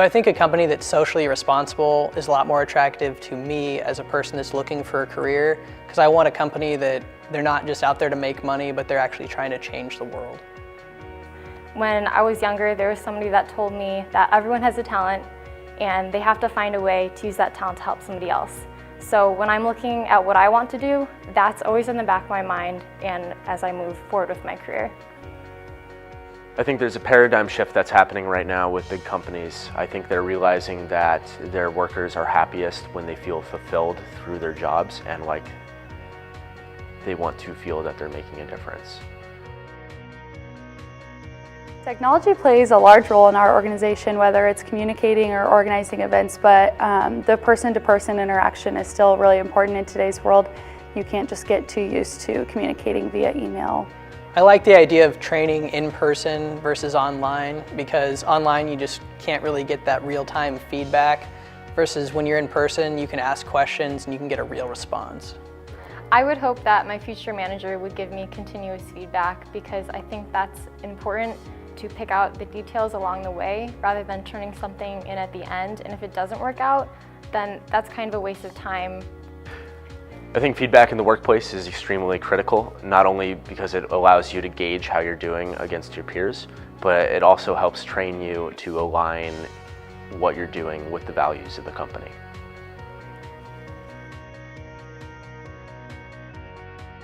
So I think a company that's socially responsible is a lot more attractive to me as a person that's looking for a career, because I want a company that they're not just out there to make money, but they're actually trying to change the world. When I was younger, there was somebody that told me that everyone has a talent and they have to find a way to use that talent to help somebody else. So when I'm looking at what I want to do, that's always in the back of my mind and as I move forward with my career. I think there's a paradigm shift that's happening right now with big companies. I think they're realizing that their workers are happiest when they feel fulfilled through their jobs and like they want to feel that they're making a difference. Technology plays a large role in our organization, whether it's communicating or organizing events, but the person-to-person interaction is still really important in today's world. You can't just get too used to communicating via email. I like the idea of training in person versus online, because online you just can't really get that real-time feedback, versus when you're in person you can ask questions and you can get a real response. I would hope that my future manager would give me continuous feedback, because I think that's important to pick out the details along the way rather than turning something in at the end, and if it doesn't work out, then that's kind of a waste of time. I think feedback in the workplace is extremely critical, not only because it allows you to gauge how you're doing against your peers, but it also helps train you to align what you're doing with the values of the company.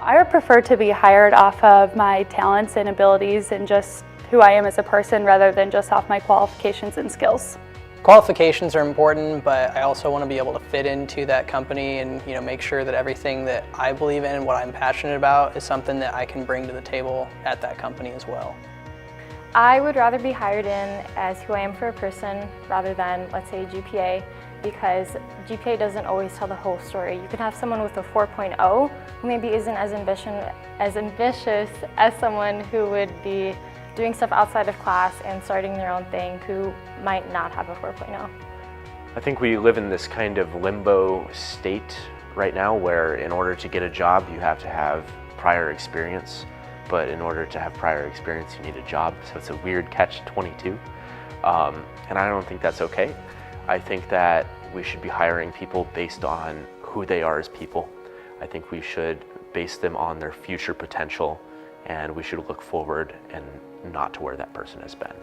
I would prefer to be hired off of my talents and abilities and just who I am as a person rather than just off my qualifications and skills. Qualifications are important, but I also want to be able to fit into that company and make sure that everything that I believe in and what I'm passionate about is something that I can bring to the table at that company as well. I would rather be hired in as who I am for a person rather than, let's say, GPA, because GPA doesn't always tell the whole story. You can have someone with a 4.0 who maybe isn't as ambitious as someone who would be doing stuff outside of class and starting their own thing who might not have a 4.0. I think we live in this kind of limbo state right now where in order to get a job you have to have prior experience, but in order to have prior experience you need a job, so it's a weird catch-22, and I don't think that's okay. I think that we should be hiring people based on who they are as people. I think we should base them on their future potential, and we should look forward and not to where that person has been.